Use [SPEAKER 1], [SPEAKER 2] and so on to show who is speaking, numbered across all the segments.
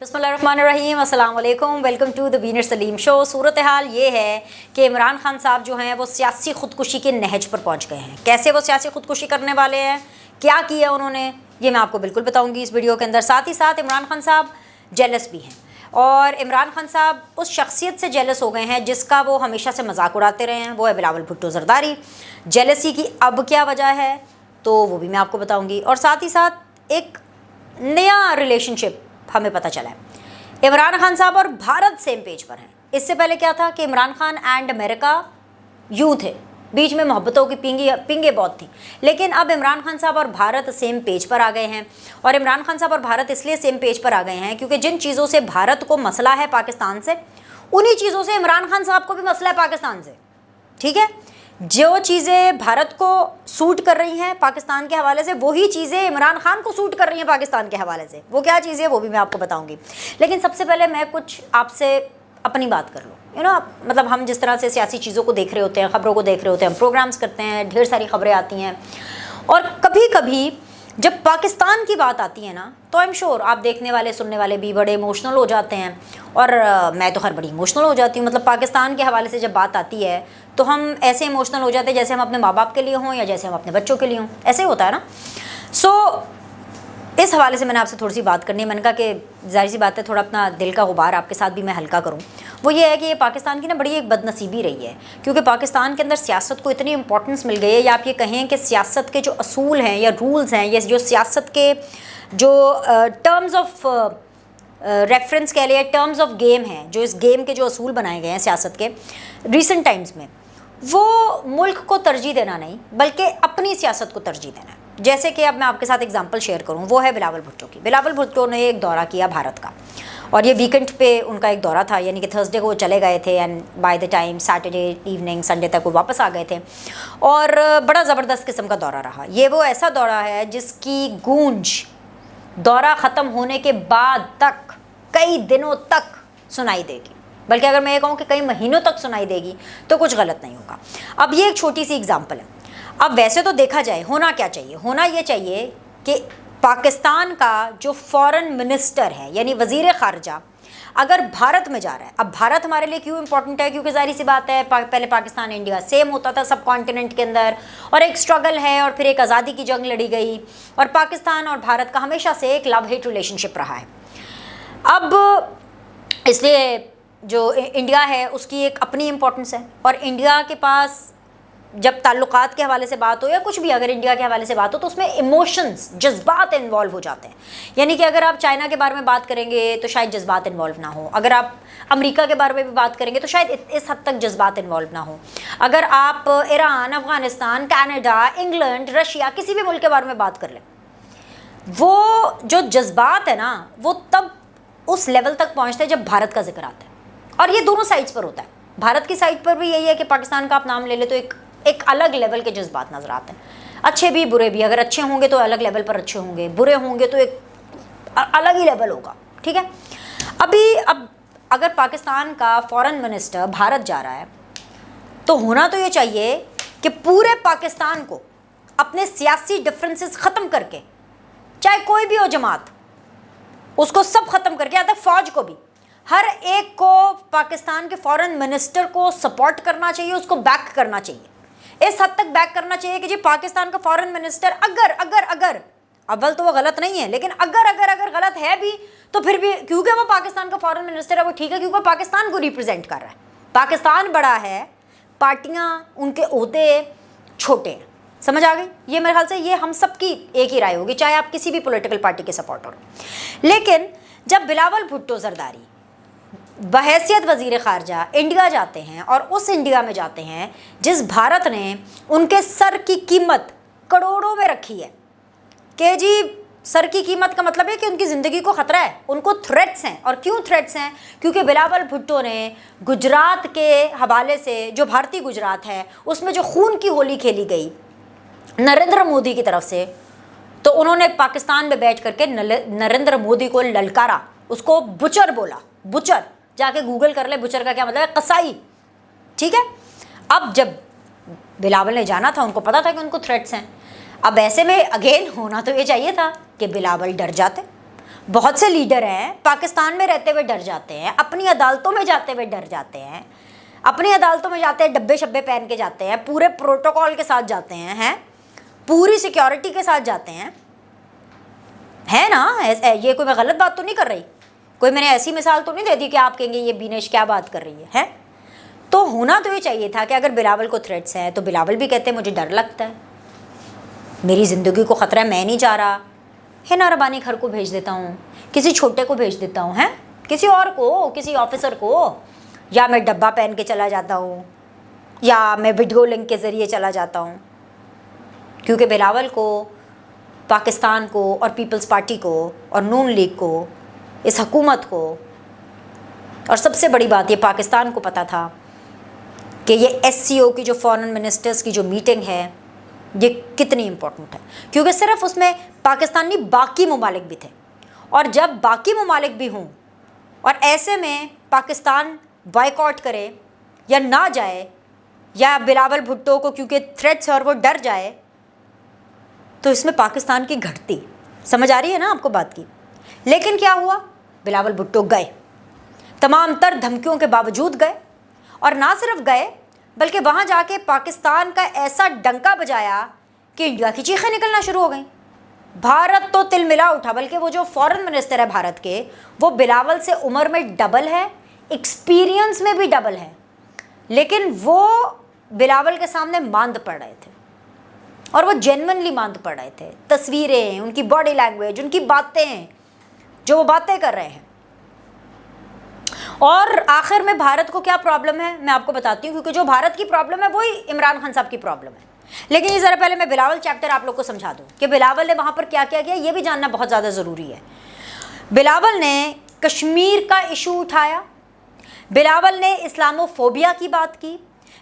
[SPEAKER 1] बिस्मिल्लाहिर्रहमानिर्रहीम, अस्सलाम वालेकुम, वेलकम टू द बीनर सलीम शो। सूरत हाल ये है कि इमरान खान साहब जो हैं वो सियासी ख़ुदकुशी के नहज पर पहुंच गए हैं। कैसे वो सियासी ख़ुदकुशी करने वाले हैं, क्या किया उन्होंने, ये मैं आपको बिल्कुल बताऊंगी इस वीडियो के अंदर। साथ ही साथ इमरान खान साहब जेलस भी हैं और इमरान खान साहब उस शख्सियत से जेलस हो गए हैं जिसका वो हमेशा से मजाक उड़ाते रहे हैं, वो है बिलावल भुट्टो ज़रदारी। जेलसी की अब क्या वजह है तो वो भी मैं आपको बताऊँगी। और साथ ही साथ एक नया रिलेशनशिप हमें पता चला है, इमरान खान साहब और भारत सेम पेज पर हैं। इससे पहले क्या था कि इमरान खान एंड अमेरिका यूं थे, बीच में मोहब्बतों की पिंगे बहुत थी, लेकिन अब इमरान खान साहब और भारत सेम पेज पर आ गए हैं। और इमरान खान साहब और भारत इसलिए सेम पेज पर आ गए हैं क्योंकि जिन चीज़ों से भारत को मसला है पाकिस्तान से, उन्हीं चीज़ों से इमरान खान साहब को भी मसला है पाकिस्तान से। ठीक है, जो चीज़ें भारत को सूट कर रही हैं पाकिस्तान के हवाले से, वही चीज़ें इमरान खान को सूट कर रही हैं पाकिस्तान के हवाले से। वो क्या चीज़ें वो भी मैं आपको बताऊंगी, लेकिन सबसे पहले मैं कुछ आपसे अपनी बात कर लूँ। मतलब हम जिस तरह से सियासी चीज़ों को देख रहे होते हैं, ख़बरों को देख रहे होते हैं, हम प्रोग्राम्स करते हैं, ढेर सारी ख़बरें आती हैं, और कभी कभी जब पाकिस्तान की बात आती है ना तो आई एम श्योर आप देखने वाले सुनने वाले भी बड़े इमोशनल हो जाते हैं। और मैं तो हर बड़ी इमोशनल हो जाती हूँ। मतलब पाकिस्तान के हवाले से जब बात आती है तो हम ऐसे इमोशनल हो जाते हैं जैसे हम अपने माँ बाप के लिए हों या जैसे हम अपने बच्चों के लिए हों, ऐसे ही होता है ना। इस हवाले से मैंने आपसे थोड़ी सी बात करनी है। मैंने कहा कि जाहिर सी बात है थोड़ा अपना दिल का गुबार आपके साथ भी मैं हल्का करूं। वो ये है कि ये पाकिस्तान की ना बड़ी एक बदनसीबी रही है, क्योंकि पाकिस्तान के अंदर सियासत को इतनी इंपॉर्टेंस मिल गई है, या आप ये कहें कि सियासत के जो असूल हैं या रूल्स हैं, या जो सियासत के जो टर्म्स ऑफ रेफरेंस कह लिया, टर्म्स ऑफ गेम हैं, जो इस गेम के जो असूल बनाए गए हैं सियासत के रिसेंट टाइम्स में, वो मुल्क को तरजीह देना नहीं बल्कि अपनी सियासत को तरजीह देना है। जैसे कि अब मैं आपके साथ एग्जांपल शेयर करूं, वो है बिलावल भुट्टो की। बिलावल भुट्टो ने एक दौरा किया भारत का, और ये वीकेंड पे उनका एक दौरा था, यानी कि थर्सडे को वो चले गए थे and by the time Saturday evening Sunday तक वो वापस आ गए थे। और बड़ा ज़बरदस्त किस्म का दौरा रहा। ये वो ऐसा दौरा है जिसकी गूंज दौरा ख़त्म होने के बाद तक कई दिनों तक सुनाई देगी, बल्कि अगर मैं ये कहूँ कि कई महीनों तक सुनाई देगी तो कुछ गलत नहीं होगा। अब ये एक छोटी सी एग्जांपल है। अब वैसे तो देखा जाए होना क्या चाहिए, होना ये चाहिए कि पाकिस्तान का जो फॉरेन मिनिस्टर है यानी वज़ीर ख़ारजा अगर भारत में जा रहा है। अब भारत हमारे लिए क्यों इंपॉर्टेंट है, क्योंकि जाहिर सी बात है पहले पाकिस्तान इंडिया सेम होता था सब कॉन्टिनेंट के अंदर, और एक स्ट्रगल है और फिर एक आज़ादी की जंग लड़ी गई, और पाकिस्तान और भारत का हमेशा से एक लव हेट रिलेशनशिप रहा है। अब इसलिए जो इंडिया है उसकी एक अपनी इम्पोर्टेंस है, और इंडिया के पास जब ताल्लुकात के हवाले से बात हो या कुछ भी अगर इंडिया के हवाले से बात हो तो उसमें इमोशंस जज्बात इन्वॉल्व हो जाते हैं। यानी कि अगर आप चाइना के बारे में बात करेंगे तो शायद जज्बात इन्वॉल्व ना हो, अगर आप अमेरिका के बारे में भी बात करेंगे तो शायद इस हद तक जज्बात इन्वॉल्व ना हो, अगर आप Iran, Afghanistan, Canada, England, Russia, किसी भी मुल्क के बारे में बात कर लें, वो जो जज्बात है ना वो तब उस लेवल तक पहुँचते हैं जब भारत का जिक्र आता है। और ये दोनों साइड्स पर होता है। भारत की साइड पर भी यही है कि पाकिस्तान का आप नाम ले ले तो एक अलग लेवल के जज्बात नज़र आते हैं, अच्छे भी बुरे भी। अगर अच्छे होंगे तो अलग लेवल पर अच्छे होंगे, बुरे होंगे तो एक अलग ही लेवल होगा। ठीक है, अब अगर पाकिस्तान का फॉरेन मिनिस्टर भारत जा रहा है तो होना तो ये चाहिए कि पूरे पाकिस्तान को अपने सियासी डिफरेंसेस ख़त्म करके, चाहे कोई भी हो जमात, उसको सब ख़त्म करके, या फ़ौज को भी, हर एक को पाकिस्तान के फॉरेन मिनिस्टर को सपोर्ट करना चाहिए, उसको बैक करना चाहिए। इस हद तक बैक करना चाहिए कि जी पाकिस्तान का फॉरेन मिनिस्टर अगर अव्वल तो वो गलत नहीं है, लेकिन अगर गलत है भी तो फिर भी क्योंकि वो पाकिस्तान का फॉरेन मिनिस्टर है वो ठीक है, क्योंकि पाकिस्तान को रिप्रेजेंट कर रहा है। पाकिस्तान बड़ा है, पार्टियां उनके ओहदे छोटे हैं। समझ आ गई? ये मेरे ख्याल से ये हम सबकी एक ही राय होगी, चाहे आप किसी भी पॉलिटिकल पार्टी के सपोर्टर हो। लेकिन जब बिलावल भुट्टो ज़रदारी बहैसियत वज़ीर ख़ारजा इंडिया जाते हैं, और उस इंडिया में जाते हैं जिस भारत ने उनके सर की कीमत करोड़ों में रखी है, कि जी सर की कीमत का मतलब है कि उनकी ज़िंदगी को ख़तरा है, उनको थ्रेट्स हैं। और क्यों थ्रेट्स हैं? क्योंकि बिलावल भुट्टो ने गुजरात के हवाले से, जो भारतीय गुजरात है उसमें जो खून की होली खेली गई नरेंद्र मोदी की तरफ से, तो उन्होंने पाकिस्तान में बैठ करके नरेंद्र मोदी को ललकारा, उसको बुचर बोला। बुचर जाके गूगल कर ले, बुचर का क्या मतलब है, कसाई। ठीक है, अब जब बिलावल ने जाना था उनको पता था कि उनको थ्रेट्स हैं। अब ऐसे में अगेन होना तो ये चाहिए था कि बिलावल डर जाते, बहुत से लीडर हैं पाकिस्तान में रहते हुए डर जाते हैं, अपनी अदालतों में जाते हुए डर जाते हैं, अपनी अदालतों में जाते हैं डब्बे शब्बे पहन के जाते हैं, पूरे प्रोटोकॉल के साथ जाते हैं, पूरी सिक्योरिटी के साथ जाते हैं, है ना। ये कोई मैं गलत बात तो नहीं कर रही, कोई मैंने ऐसी मिसाल तो नहीं दे दी कि आप कहेंगे ये बीनेश क्या बात कर रही है। तो होना तो ये चाहिए था कि अगर बिलावल को थ्रेट्स हैं तो बिलावल भी कहते हैं मुझे डर लगता है, मेरी ज़िंदगी को ख़तरा है, मैं नहीं जा रहा है ना, रबानी घर को भेज देता हूँ, किसी छोटे को भेज देता हूँ, है किसी और को, किसी ऑफिसर को, या मैं डब्बा पहन के चला जाता हूँ, या मैं वीडियो लिंक के ज़रिए चला जाता हूँ। क्योंकि बिलावल को, पाकिस्तान को और पीपल्स पार्टी को और नून लीग को, इस हुकूमत को, और सबसे बड़ी बात ये पाकिस्तान को पता था कि ये SCO की जो फॉरेन मिनिस्टर्स की जो मीटिंग है ये कितनी इम्पोर्टेंट है। क्योंकि सिर्फ उसमें पाकिस्तान नहीं बाकी ममालिक भी थे, और जब बाकी ममालिक भी हों और ऐसे में पाकिस्तान बॉयकॉट करे या ना जाए, या बिलावल भुट्टो को क्योंकि थ्रेट्स है और वो डर जाए, तो इसमें पाकिस्तान की घटती, समझ आ रही है ना आपको बात की। लेकिन क्या हुआ, बिलावल भुट्टो गए, तमाम तर धमकियों के बावजूद गए, और ना सिर्फ गए बल्कि वहाँ जाके पाकिस्तान का ऐसा डंका बजाया कि इंडिया की चीखें निकलना शुरू हो गई। भारत तो तिलमिला उठा, बल्कि वो जो फॉरेन मिनिस्टर है भारत के, वो बिलावल से उम्र में डबल है, एक्सपीरियंस में भी डबल है, लेकिन वो बिलावल के सामने मांद पड़ रहे थे, और वो जेन्युइनली मांद पड़ रहे थे। तस्वीरें, उनकी बॉडी लैंग्वेज, उनकी बातें, जो वो बातें कर रहे हैं। और आखिर में भारत को क्या प्रॉब्लम है मैं आपको बताती हूँ, क्योंकि जो भारत की प्रॉब्लम है वही इमरान खान साहब की प्रॉब्लम है। लेकिन ये ज़रा पहले मैं बिलावल चैप्टर आप लोग को समझा दूँ कि बिलावल ने वहाँ पर क्या क्या किया, ये भी जानना बहुत ज़्यादा ज़रूरी है। बिलावल ने कश्मीर का इशू उठाया, बिलावल ने इस्लामोफोबिया की बात की,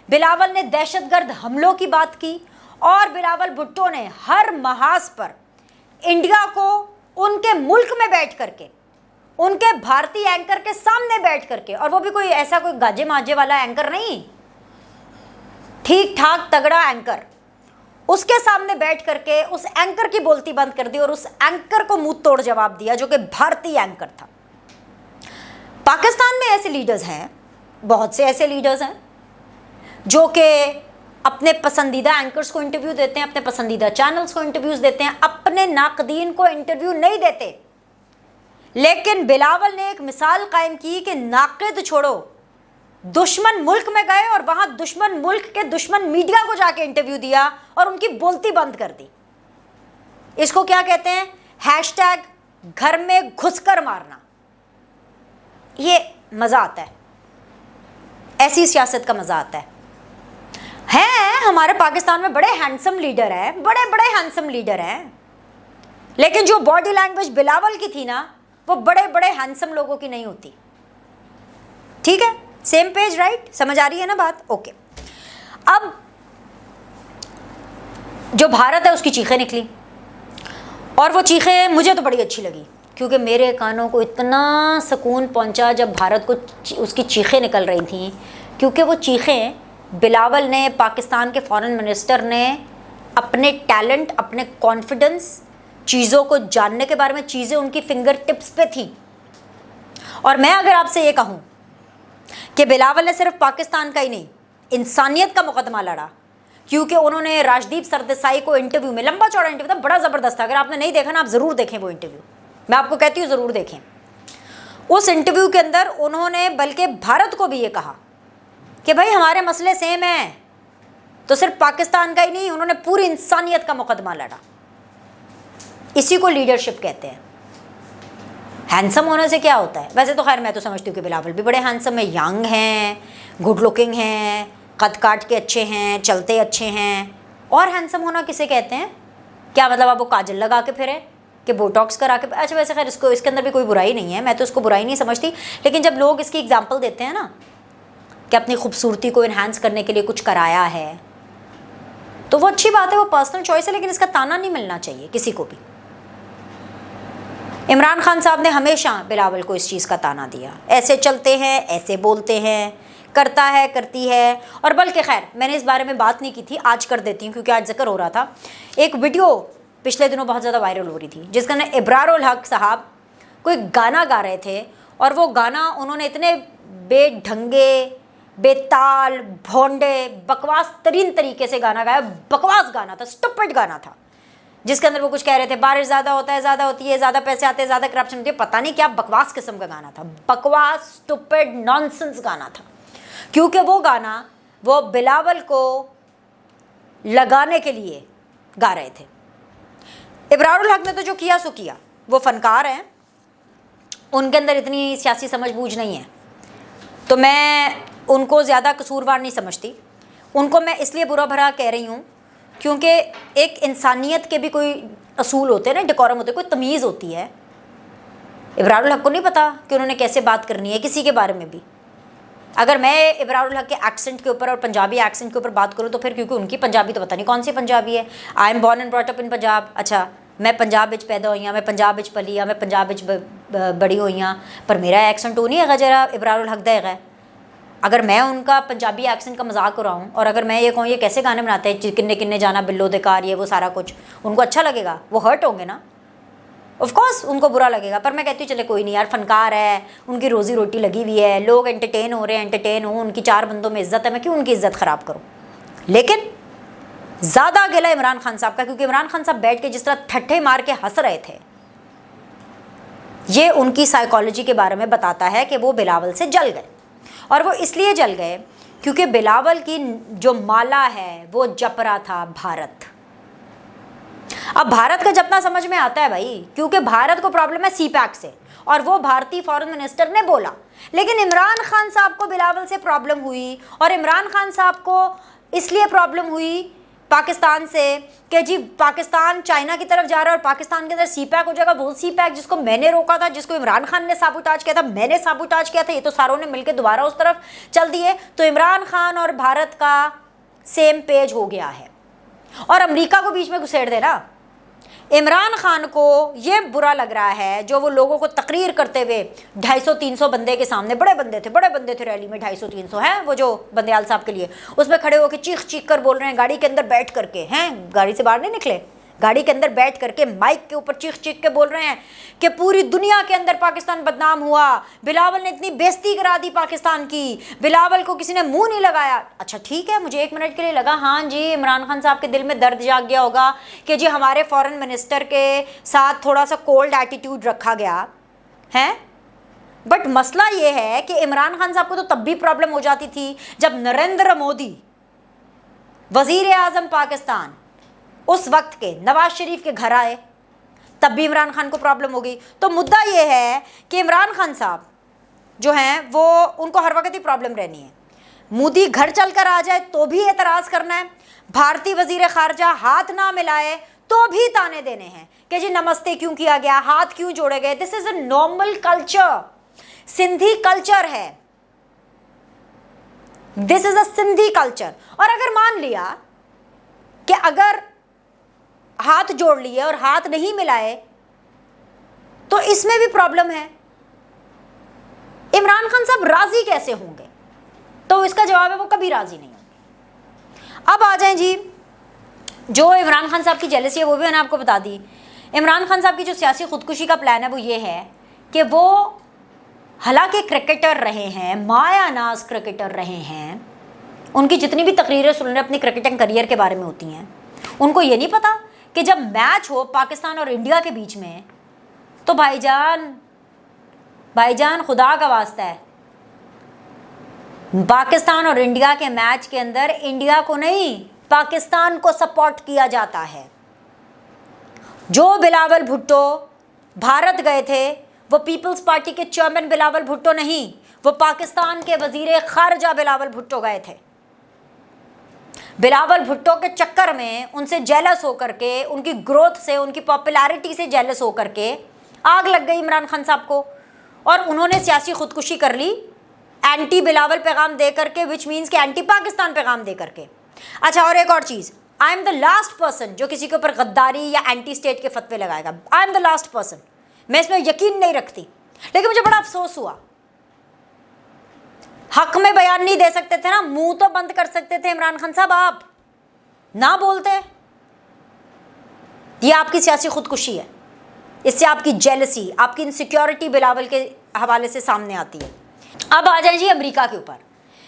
[SPEAKER 1] बिलावल ने दहशतगर्द हमलों की बात की, और बिलावल भुट्टो ने हर महाज पर इंडिया को उनके मुल्क में बैठ करके, उनके भारतीय एंकर के सामने बैठ करके, और वो भी कोई ऐसा कोई गाजे माजे वाला एंकर नहीं, ठीक ठाक तगड़ा एंकर, उसके सामने बैठ करके उस एंकर की बोलती बंद कर दी और उस एंकर को मुंह तोड़ जवाब दिया जो कि भारतीय एंकर था। पाकिस्तान में ऐसे लीडर्स हैं, बहुत से ऐसे लीडर्स हैं जो कि अपने पसंदीदा एंकर्स को इंटरव्यू देते हैं, अपने पसंदीदा चैनल्स को इंटरव्यूज देते हैं, अपने नाकदीन को इंटरव्यू नहीं देते। लेकिन बिलावल ने एक मिसाल कायम की कि नाक़िद छोड़ो, दुश्मन मुल्क में गए और वहाँ दुश्मन मुल्क के दुश्मन मीडिया को जाके इंटरव्यू दिया और उनकी बोलती बंद कर दी। इसको क्या कहते हैं, हैशटैग घर में घुसकर मारना। ये मज़ा आता है, ऐसी सियासत का मज़ा आता है। हमारे पाकिस्तान में बड़े हैंडसम लीडर हैं, बड़े बड़े हैंडसम लीडर हैं, लेकिन जो बॉडी लैंग्वेज बिलावल की थी ना, वो बड़े बड़े हैंडसम लोगों की नहीं होती। ठीक है, सेम पेज, राइट, समझ आ रही है ना बात। ओके, अब जो भारत है उसकी चीखें निकली, और वो चीखें मुझे तो बड़ी अच्छी लगी, क्योंकि मेरे कानों को इतना सुकून पहुंचा जब भारत को उसकी चीखें निकल रही थी। क्योंकि वो चीखें बिलावल ने, पाकिस्तान के फॉरेन मिनिस्टर ने अपने टैलेंट, अपने कॉन्फिडेंस, चीज़ों को जानने के बारे में, चीज़ें उनकी फिंगर टिप्स पे थी। और मैं अगर आपसे ये कहूँ कि बिलावल ने सिर्फ पाकिस्तान का ही नहीं, इंसानियत का मुकदमा लड़ा, क्योंकि उन्होंने राजदीप सरदेसाई को इंटरव्यू में, लंबा चौड़ा इंटरव्यू था, बड़ा ज़बरदस्त था। अगर आपने नहीं देखा ना, आप ज़रूर देखें वो इंटरव्यू, मैं आपको कहती हूँ ज़रूर देखें। उस इंटरव्यू के अंदर उन्होंने बल्कि भारत को भी ये कहा कि भाई हमारे मसले सेम हैं, तो सिर्फ पाकिस्तान का ही नहीं, उन्होंने पूरी इंसानियत का मुकदमा लड़ा। इसी को लीडरशिप कहते हैं। हैंडसम होने से क्या होता है, वैसे तो खैर मैं तो समझती हूँ कि बिलावल भी बड़े हैंडसम है, यंग हैं, गुड लुकिंग हैं, कद काट के अच्छे हैं, चलते अच्छे हैं। और हैंडसम होना किसे कहते हैं, क्या मतलब आप वो काजल लगा के फिरे कि बोटॉक्स करा के, अच्छा वैसे खैर इसको, इसके अंदर भी कोई बुराई नहीं है, मैं तो इसको बुराई नहीं समझती। लेकिन जब लोग इसकी एग्जाम्पल देते हैं ना कि अपनी खूबसूरती को इन्हांस करने के लिए कुछ कराया है, तो वो अच्छी बात है, वो पर्सनल चॉइस है, लेकिन इसका ताना नहीं मिलना चाहिए किसी को भी। इमरान खान साहब ने हमेशा बिलावल को इस चीज़ का ताना दिया, ऐसे चलते हैं, ऐसे बोलते हैं, करता है, करती है। और बल्कि खैर मैंने इस बारे में बात नहीं की थी, आज कर देती हूँ क्योंकि आज जिक्र हो रहा था। एक वीडियो पिछले दिनों बहुत ज़्यादा वायरल हो रही थी जिसका नाम इब्रारुल हक साहब कोई गाना गा रहे थे और वो गाना उन्होंने इतने बेढंगे, बेताल, भोंडे, बकवास तरीन तरीके से गाना गाया। बकवास गाना था, स्टूपिड गाना था, जिसके अंदर वो कुछ कह रहे थे बारिश ज़्यादा होता है, ज़्यादा होती है, ज़्यादा पैसे आते हैं, ज़्यादा करप्शन होती है, पता नहीं क्या बकवास किस्म का गाना था। बकवास, स्टूपिड, नॉनसेंस गाना था, क्योंकि वो गाना वो बिलावल को लगाने के लिए गा रहे थे। इब्रारुल हक ने तो जो किया सो किया, वो फनकार हैं, उनके अंदर इतनी सियासी समझ बूझ नहीं है, तो मैं उनको ज़्यादा कसूरवार नहीं समझती। उनको मैं इसलिए बुरा भरा कह रही हूँ क्योंकि एक इंसानियत के भी कोई असूल होते हैं ना, डेकोरम होते हैं, कोई तमीज़ होती है। इब्रारुल हक को नहीं पता कि उन्होंने कैसे बात करनी है किसी के बारे में भी। अगर मैं इब्रारुल हक के एक्सेंट के ऊपर और पंजाबी एक्सेंट के ऊपर बात करूँ तो फिर, क्योंकि उनकी पंजाबी तो पता नहीं कौन सी पंजाबी है। I am born and brought up in Punjab. अच्छा, मैं पंजाब विच पैदा हुई हाँ, मैं पंजाब विच पली हाँ, मैं पंजाब विच बड़ी हुई हाँ, पर मेरा एक्सेंट वो नहीं है जरा इब्रारुल हक दा है। अगर मैं उनका पंजाबी एक्सेंट का मजाक उड़ाऊँ और अगर मैं ये कहूँ ये कैसे गाने बनाते हैं, किन्ने किन्ने जाना बिल्लो दे कार, ये वो सारा कुछ, उनको अच्छा लगेगा? वो हर्ट होंगे ना, ऑफ कोर्स उनको बुरा लगेगा। पर मैं कहती हूँ चले कोई नहीं यार, फनकार है, उनकी रोज़ी रोटी लगी हुई है, लोग एंटरटेन हो रहे हैं, एंटरटेन हो, उनकी 4 बंदों में इज्जत है, मैं क्यों उनकी इज्जत ख़राब करूँ? लेकिन ज़्यादा गिला इमरान खान साहब का, क्योंकि इमरान खान साहब बैठ के जिस तरह ठट्ठे मार के हंस रहे थे, ये उनकी साइकोलॉजी के बारे में बताता है कि वो बिलावल से जल गए। और वो इसलिए जल गए क्योंकि बिलावल की जो माला है वो जप रहा था भारत। अब भारत का जपना समझ में आता है भाई, क्योंकि भारत को प्रॉब्लम है सीपैक से, और वो भारतीय फॉरेन मिनिस्टर ने बोला। लेकिन इमरान खान साहब को बिलावल से प्रॉब्लम हुई, और इमरान खान साहब को इसलिए प्रॉब्लम हुई पाकिस्तान से कि जी पाकिस्तान चाइना की तरफ जा रहा है और पाकिस्तान के अंदर सीपैक हो जाएगा। वो सीपैक जिसको मैंने रोका था, जिसको इमरान खान ने साबुताज किया था, मैंने साबुताज किया था, ये तो सारों ने मिलकर दोबारा उस तरफ चल दिए। तो इमरान खान और भारत का सेम पेज हो गया है, और अमेरिका को बीच में घुसेड़ देना। इमरान खान को ये बुरा लग रहा है जो वो लोगों को तकरीर करते हुए 250-300 बंदे के सामने, बड़े बंदे थे रैली में, 250-300 हैं वो जो बंदयाल साहब के लिए, उसमें खड़े होकर चीख कर बोल रहे हैं, गाड़ी के अंदर बैठ करके, हैं गाड़ी से बाहर नहीं निकले, गाड़ी के अंदर बैठ करके माइक के ऊपर चीख के बोल रहे हैं कि पूरी दुनिया के अंदर पाकिस्तान बदनाम हुआ, बिलावल ने इतनी बेइज्जती करा दी पाकिस्तान की, बिलावल को किसी ने मुंह नहीं लगाया। अच्छा ठीक है, मुझे 1 मिनट के लिए लगा हाँ जी इमरान खान साहब के दिल में दर्द जाग गया होगा कि जी हमारे फॉरेन मिनिस्टर के साथ थोड़ा सा कोल्ड एटीट्यूड रखा गया है। बट मसला ये है कि इमरान खान साहब को तो तब भी प्रॉब्लम हो जाती थी जब नरेंद्र मोदी वजीर आजम पाकिस्तान उस वक्त के नवाज शरीफ के घर आए, तब भी इमरान खान को प्रॉब्लम हो गई। तो मुद्दा ये है कि इमरान खान साहब जो हैं वो, उनको हर वक्त ही प्रॉब्लम रहनी है। मोदी घर चलकर आ जाए तो भी एतराज़ करना है, भारतीय वजीर खारजा हाथ ना मिलाए तो भी ताने देने हैं कि जी नमस्ते क्यों किया गया, हाथ क्यों जोड़े गए। This is a normal culture, Sindhi culture है, this is a Sindhi culture. और अगर मान लिया कि अगर हाथ जोड़ लिए और हाथ नहीं मिलाए तो इसमें भी प्रॉब्लम है, इमरान खान साहब राजी कैसे होंगे? तो इसका जवाब है वो कभी राजी नहीं होंगे। अब आ जाएं जी, जो इमरान खान साहब की जेलसी है वो भी मैंने आपको बता दी। इमरान खान साहब की जो सियासी खुदकुशी का प्लान है वो ये है कि वो हालांकि क्रिकेटर रहे हैं, मायानाज क्रिकेटर रहे हैं, उनकी जितनी भी तकरीरें सुन रहे अपनी क्रिकेटिंग करियर के बारे में होती हैं, उनको ये नहीं पता कि जब मैच हो पाकिस्तान और इंडिया के बीच में तो भाईजान खुदा का वास्ता है, पाकिस्तान और इंडिया के मैच के अंदर इंडिया को नहीं पाकिस्तान को सपोर्ट किया जाता है। जो बिलावल भुट्टो भारत गए थे वो पीपल्स पार्टी के चेयरमैन बिलावल भुट्टो नहीं, वो पाकिस्तान के वजीर खारजा बिलावल भुट्टो गए थे। बिलावल भुट्टो के चक्कर में उनसे जेलस होकर के, उनकी ग्रोथ से, उनकी पॉपुलैरिटी से जेलस होकर के आग लग गई इमरान खान साहब को, और उन्होंने सियासी खुदकुशी कर ली एंटी बिलावल पैगाम दे करके, विच मीन्स के एंटी पाकिस्तान पैगाम दे करके। अच्छा, और एक और चीज़, I am the last person जो किसी के ऊपर गद्दारी या एंटी स्टेट के फतवे लगाएगा। आई एम द लास्ट पर्सन, मैं इसमें यकीन नहीं रखती, लेकिन मुझे बड़ा अफसोस हुआ। हक में बयान नहीं दे सकते थे ना, मुंह तो बंद कर सकते थे इमरान खान साहब, आप ना बोलते। ये आपकी सियासी खुदकुशी है, इससे आपकी जेलसी, आपकी इनसिक्योरिटी बिलावल के हवाले से सामने आती है। अब आ जाए जी अमेरिका के ऊपर।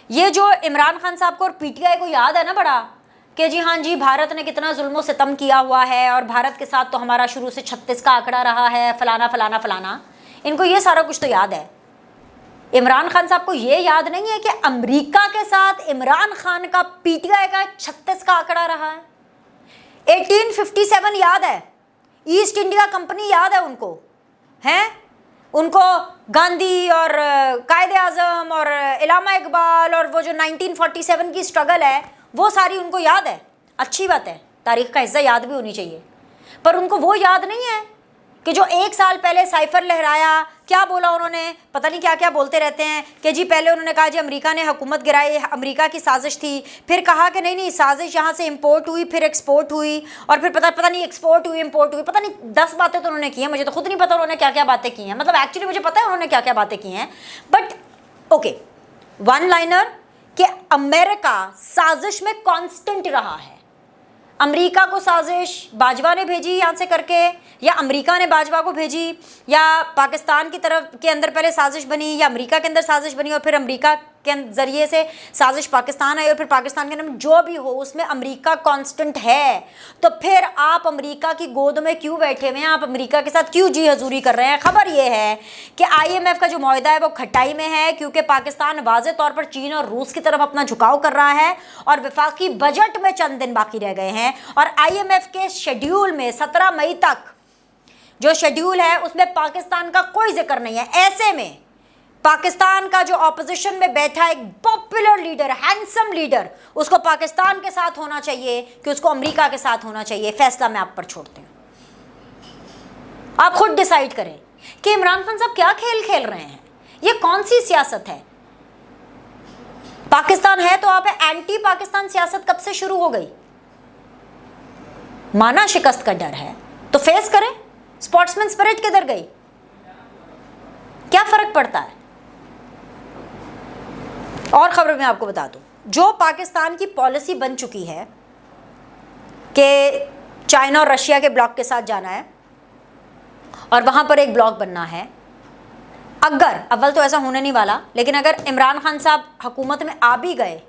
[SPEAKER 1] ये जो इमरान खान साहब को और पीटीआई को याद है ना बड़ा कि जी हाँ जी भारत ने कितना जुल्म सितम किया हुआ है और भारत के साथ तो हमारा शुरू से 36 का आंकड़ा रहा है, फलाना फलाना फलाना। इनको ये सारा कुछ तो याद है। इमरान खान साहब को ये याद नहीं है कि अमेरिका के साथ इमरान खान का पीटीआई का 36 का आंकड़ा रहा है। 1857 याद है, ईस्ट इंडिया कंपनी याद है उनको, हैं? उनको गांधी और कायदे आज़म और इलामा इकबाल और वो जो 1947 की स्ट्रगल है वो सारी उनको याद है। अच्छी बात है, तारीख़ का हिस्सा याद भी होनी चाहिए, पर उनको वो याद नहीं है कि जो 1 साल पहले साइफर लहराया, क्या बोला उन्होंने, पता नहीं क्या क्या बोलते रहते हैं कि जी पहले उन्होंने कहा जी अमेरिका ने हुकूमत गिराई, अमेरिका की साजिश थी, फिर कहा कि नहीं साजिश यहाँ से इंपोर्ट हुई, फिर एक्सपोर्ट हुई, और फिर पता नहीं एक्सपोर्ट हुई इंपोर्ट हुई, पता नहीं 10 बातें तो उन्होंने की हैं। मुझे तो खुद नहीं पता उन्होंने क्या क्या बातें की हैं, मतलब एक्चुअली मुझे पता है उन्होंने क्या क्या बातें की हैं, बट ओके, वन लाइनर कि अमेरिका साजिश में कॉन्स्टेंट रहा है। अमेरिका को साजिश बाजवा ने भेजी यहाँ से करके, या अमेरिका ने बाजवा को भेजी, या पाकिस्तान की तरफ के अंदर पहले साजिश बनी, या अमेरिका के अंदर साजिश बनी और फिर अमेरिका के ज़रिए से साजिश पाकिस्तान आई और फिर पाकिस्तान के अंदर जो भी हो उसमें अमेरिका कांस्टेंट है। तो फिर आप अमेरिका की गोद में क्यों बैठे हुए हैं, आप अमेरिका के साथ क्यों जी हजूरी कर रहे हैं? खबर ये है कि IMF का जो मुआहदा है वो खटाई में है, क्योंकि पाकिस्तान वाज़े तौर पर चीन और रूस की तरफ अपना झुकाव कर रहा है और वफाकी बजट में चंद दिन बाकी रह गए हैं और IMF के शेड्यूल में 17 मई तक जो शेड्यूल है उसमें पाकिस्तान का कोई जिक्र नहीं है। ऐसे में पाकिस्तान का जो ऑपोजिशन में बैठा एक पॉपुलर लीडर, हैंडसम लीडर, उसको पाकिस्तान के साथ होना चाहिए कि उसको अमेरिका के साथ होना चाहिए? फैसला मैं आप पर छोड़ती हूँ, आप खुद डिसाइड करें कि इमरान खान साहब क्या खेल खेल रहे हैं, ये कौन सी सियासत है? पाकिस्तान है तो आप एंटी पाकिस्तान सियासत कब से शुरू हो गई? माना शिकस्त का डर है तो फेस करें। स्पोर्ट्समैन स्पिरिट किधर गई? क्या फर्क पड़ता है? और खबर मैं आपको बता दूं, जो पाकिस्तान की पॉलिसी बन चुकी है कि चाइना और रशिया के ब्लॉक के साथ जाना है और वहां पर एक ब्लॉक बनना है, अगर अव्वल तो ऐसा होने नहीं वाला, लेकिन अगर इमरान खान साहब हुकूमत में आ भी गए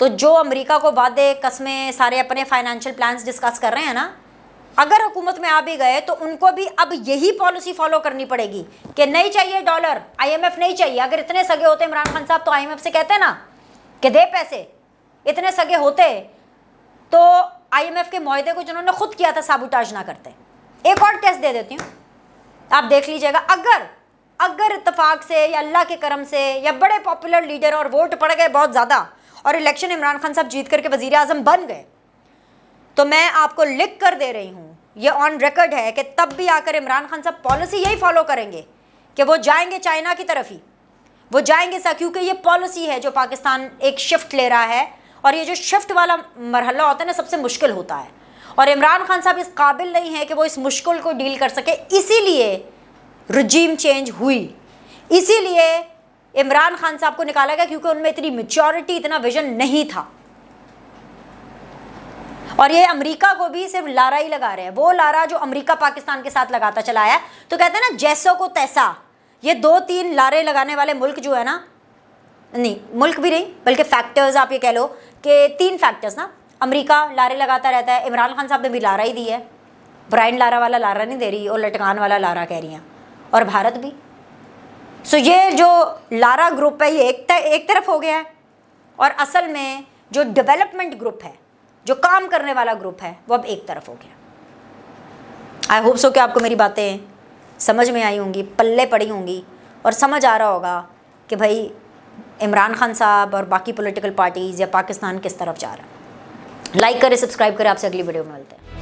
[SPEAKER 1] तो जो अमेरिका को वादे कस्में सारे अपने फाइनेंशियल प्लान्स डिस्कस कर रहे हैं ना, अगर हुकूमत में आ भी गए तो उनको भी अब यही पॉलिसी फॉलो करनी पड़ेगी कि नहीं चाहिए डॉलर, IMF नहीं चाहिए। अगर इतने सगे होते इमरान खान साहब तो IMF से कहते ना कि दे पैसे, इतने सगे होते तो IMF के मुआहदे को जिन्होंने खुद किया था साबुटाज ना करते। एक और टेस्ट दे देती हूँ, आप देख लीजिएगा, अगर इत्तेफाक से या अल्लाह के करम से या बड़े पॉपुलर लीडर और वोट पड़ गए बहुत ज़्यादा और इलेक्शन इमरान खान साहब जीत करके वज़ीर आज़म बन गए, तो मैं आपको लिख कर दे रही हूँ, ये ऑन रिकॉर्ड है कि तब भी आकर इमरान खान साहब पॉलिसी यही फॉलो करेंगे कि वो जाएंगे चाइना की तरफ ही, वो जाएंगे सा, क्योंकि ये पॉलिसी है जो पाकिस्तान एक शिफ्ट ले रहा है और ये जो शिफ्ट वाला मरहला होता है ना सबसे मुश्किल होता है और इमरान खान साहब इस काबिल नहीं है कि वो इस मुश्किल को डील कर सके। इसीलिए रजीम चेंज हुई, इसीलिए इमरान खान साहब को निकाला गया, क्योंकि उनमें इतनी मैच्योरिटी, इतना विजन नहीं था। और ये अमेरिका को भी सिर्फ लारा ही लगा रहे हैं, वो लारा जो अमेरिका पाकिस्तान के साथ लगाता चला है। तो कहते हैं ना जैसों को तैसा, ये 2-3 लारे लगाने वाले मुल्क जो है ना, नहीं मुल्क भी नहीं बल्कि फैक्टर्स आप ये कह लो कि 3 फैक्टर्स ना, अमेरिका लारे लगाता रहता है, इमरान खान साहब ने भी लारा ही दी है, ब्राइन लारा वाला लारा नहीं दे रही और लटकान वाला लारा कह रही हैं, और भारत भी। सो ये जो लारा ग्रुप है ये एक तरफ हो गया है और असल में जो डेवलपमेंट ग्रुप है, जो काम करने वाला ग्रुप है, वो अब एक तरफ हो गया। आई होप सो कि आपको मेरी बातें समझ में आई होंगी, पल्ले पड़ी होंगी और समझ आ रहा होगा कि भाई इमरान खान साहब और बाकी पॉलिटिकल पार्टीज़ या पाकिस्तान किस तरफ जा रहा है। लाइक करें, सब्सक्राइब करें, आपसे अगली वीडियो में मिलते हैं।